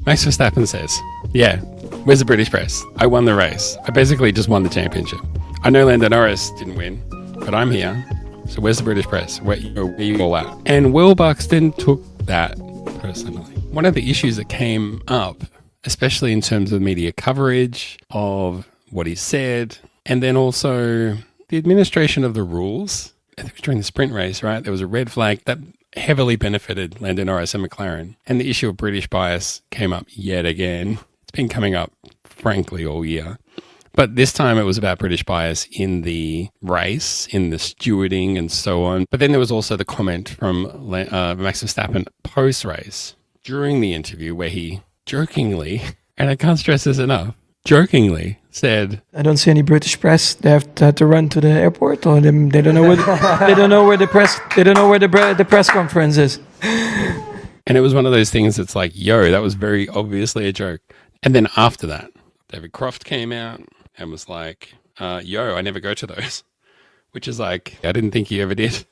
Max Verstappen says, yeah, where's the British press? I won the race. I basically just won the championship. I know Lando Norris didn't win, but I'm here. So where's the British press? Where are you all at? And Will Buxton took that personally. One of the issues that came up, especially in terms of media coverage of what he said, and then also the administration of the rules. I think it was during the sprint race, right? There was a red flag that heavily benefited Lando Norris and McLaren. And the issue of British bias came up yet again. It's been coming up, frankly, all year. But this time it was about British bias in the race, in the stewarding and so on. But then there was also the comment from Max Verstappen post-race during the interview where he jokingly, and I can't stress this enough, jokingly said, I don't see any British press. They have to run to the airport, or they don't know where they don't know where the press conference is. And it was one of those things that's like, yo, that was very obviously a joke. And then after that, David Croft came out and was like, yo, I never go to those. Which is like, I didn't think you ever did.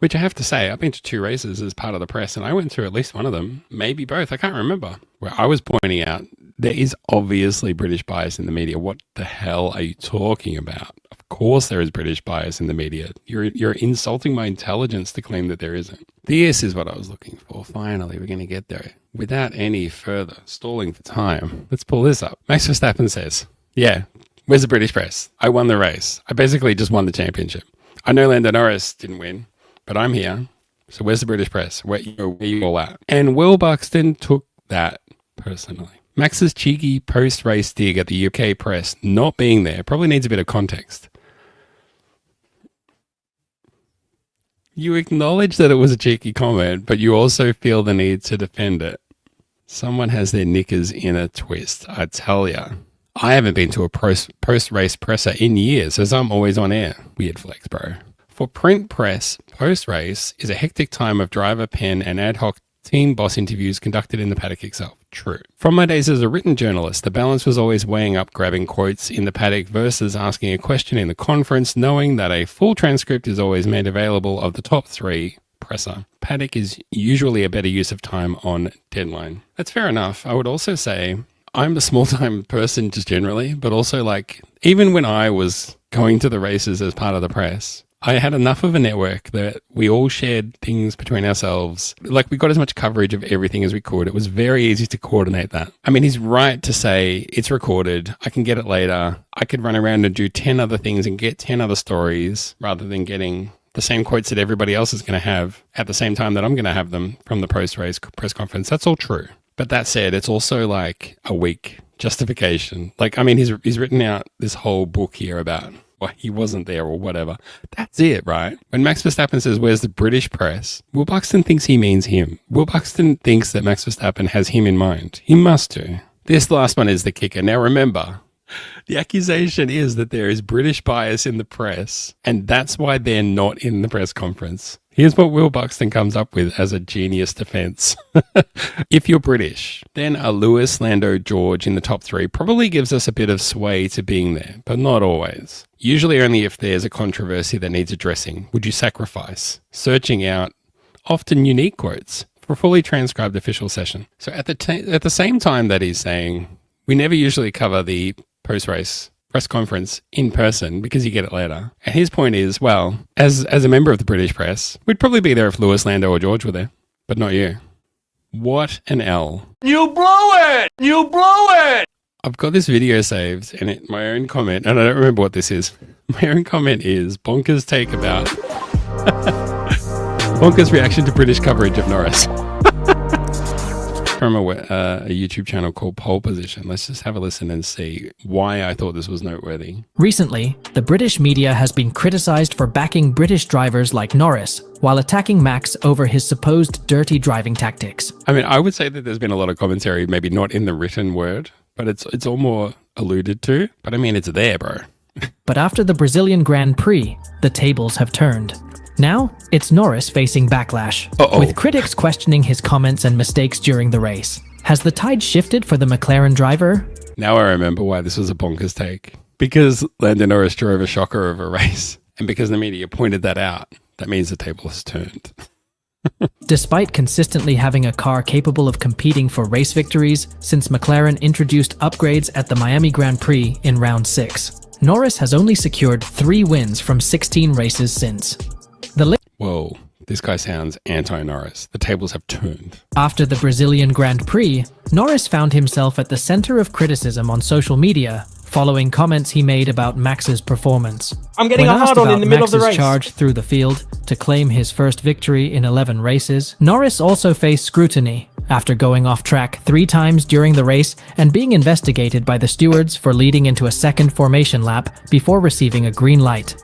Which I have to say, I've been to 2 races as part of the press, and I went to at least one of them, maybe both, I can't remember, where I was pointing out there is obviously British bias in the media. What the hell are you talking about? Of course there is British bias in the media. You're insulting my intelligence to claim that there isn't. This is what I was looking for. Finally, we're going to get there. Without any further stalling for time, let's pull this up. Max Verstappen says, yeah, where's the British press? I won the race. I basically just won the championship. I know Lando Norris didn't win, but I'm here. So where's the British press? Where you all at? And Will Buxton took that personally. Max's cheeky post-race dig at the UK press not being there probably needs a bit of context. You acknowledge that it was a cheeky comment, but you also feel the need to defend it. Someone has their knickers in a twist, I tell ya. I haven't been to a post-race presser in years, as I'm always on air. Weird flex, bro. For print press, post-race is a hectic time of driver, pen, and ad hoc team boss interviews conducted in the paddock itself. True. From my days as a written journalist, the balance was always weighing up grabbing quotes in the paddock versus asking a question in the conference, knowing that a full transcript is always made available of the top 3 presser. Paddock is usually a better use of time on deadline. That's fair enough. I would also say I'm a small-time person just generally, but also like even when I was going to the races as part of the press, I had enough of a network that we all shared things between ourselves. Like we got as much coverage of everything as we could. It was very easy to coordinate that. I mean, he's right to say it's recorded. I can get it later. I could run around and do 10 other things and get 10 other stories rather than getting the same quotes that everybody else is going to have at the same time that I'm going to have them from the post-race press conference. That's all true. But that said, it's also like a weak justification. Like, I mean, he's written out this whole book here about he wasn't there or whatever. That's it, right? When Max Verstappen says, where's the British press? Will Buxton thinks he means him. Will Buxton thinks that Max Verstappen has him in mind. He must do. This last one is the kicker. Now remember, the accusation is that there is British bias in the press, and that's why they're not in the press conference. Here's what Will Buxton comes up with as a genius defense. If you're British, then a Lewis, Lando, George in the top 3 probably gives us a bit of sway to being there, but not always. Usually only if there's a controversy that needs addressing would you sacrifice searching out often unique quotes for a fully transcribed official session. So at the same time that he's saying, we never usually cover the post-race press conference in person because you get it later. And his point is, well, as a member of the British press, we'd probably be there if Lewis, Lando or George were there, but not you. What an L. You blew it! You blew it! I've got this video saved and my own comment, and I don't remember what this is. My own comment is bonkers take about bonkers reaction to British coverage of Norris. From a YouTube channel called Pole Position. Let's just have a listen and see why I thought this was noteworthy. Recently, the British media has been criticised for backing British drivers like Norris, while attacking Max over his supposed dirty driving tactics. I mean, I would say that there's been a lot of commentary, maybe not in the written word, but it's all more alluded to. But I mean, it's there, bro. But after the Brazilian Grand Prix, the tables have turned. Now, it's Norris facing backlash, with critics questioning his comments and mistakes during the race. Has the tide shifted for the McLaren driver? Now I remember why this was a bonkers take. Because Lando Norris drove a shocker of a race, and because the media pointed that out, that means the table has turned. Despite consistently having a car capable of competing for race victories since McLaren introduced upgrades at the Miami Grand Prix in round 6, Norris has only secured 3 wins from 16 races since. Whoa, this guy sounds anti-Norris. The tables have turned. After the Brazilian Grand Prix, Norris found himself at the center of criticism on social media following comments he made about Max's performance. I'm getting When a hard asked on in the about middle of the Max's race. charge through the field to claim his first victory in 11 races, Norris also faced scrutiny after going off track 3 times during the race and being investigated by the stewards for leading into a second formation lap before receiving a green light.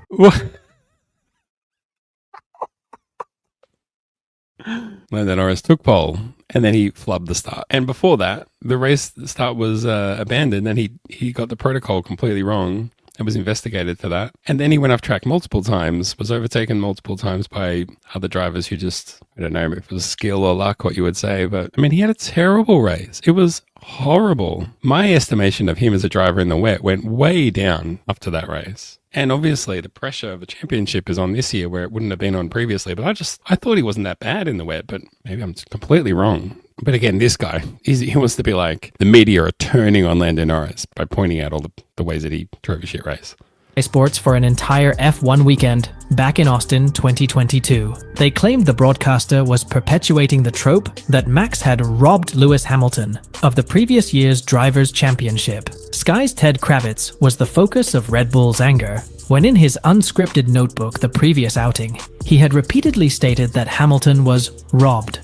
Lando Norris took pole, and then he flubbed the start. And before that, the race start was abandoned, and he got the protocol completely wrong and was investigated for that. And then he went off track multiple times, was overtaken multiple times by other drivers who just, I don't know if it was skill or luck, what you would say. But, I mean, he had a terrible race. It was horrible. My estimation of him as a driver in the wet went way down after that race. And obviously the pressure of the championship is on this year where it wouldn't have been on previously. But I thought he wasn't that bad in the wet, but maybe I'm completely wrong. But again, this guy, he wants to be like, the media are turning on Lando Norris by pointing out all the ways that he drove a shit race. Sports for an entire F1 weekend back in Austin 2022. They claimed the broadcaster was perpetuating the trope that Max had robbed Lewis Hamilton of the previous year's Drivers' Championship. Sky's Ted Kravitz was the focus of Red Bull's anger when in his unscripted notebook the previous outing, he had repeatedly stated that Hamilton was robbed.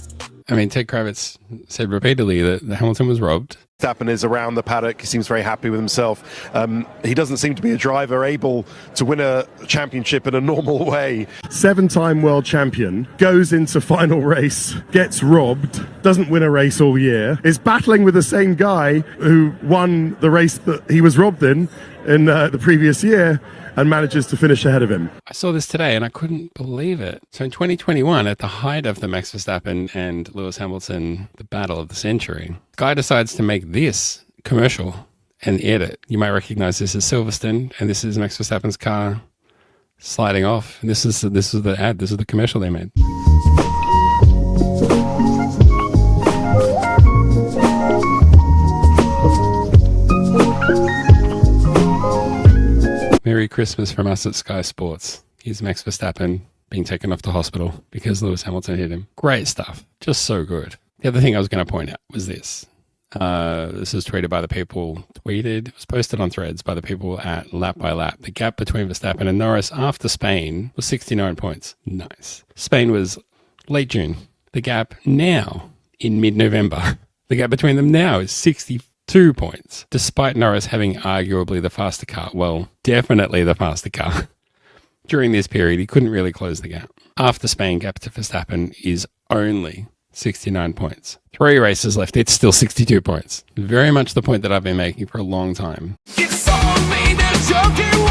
I mean, Ted Kravitz said repeatedly that Hamilton was robbed. Verstappen is around the paddock. He seems very happy with himself. He doesn't seem to be a driver able to win a championship in a normal way. 7-time world champion, goes into final race, gets robbed, doesn't win a race all year, is battling with the same guy who won the race that he was robbed in the previous year, and manages to finish ahead of him. I saw this today and I couldn't believe it. So in 2021, at the height of the Max Verstappen and Lewis Hamilton, the battle of the century, Guy decides to make this commercial and edit. You might recognize this as Silverstone, and this is Max Verstappen's car sliding off. And this is the ad. This is the commercial they made. Merry Christmas from us at Sky Sports. Here's Max Verstappen being taken off to hospital because Lewis Hamilton hit him. Great stuff. Just so good. The other thing I was going to point out was this. This is tweeted by the people, it was posted on Threads by the people at Lap by Lap. The gap between Verstappen and Norris after Spain was 69 points. Nice. Spain was late June. The gap now in mid-November. The gap between them now is 62 points, despite Norris having arguably the faster car. Well, definitely the faster car. During this period, he couldn't really close the gap. After Spain, gap to Verstappen is only 69 points. 3 races left, it's still 62 points. Very much the point that I've been making for a long time. It's all made of joking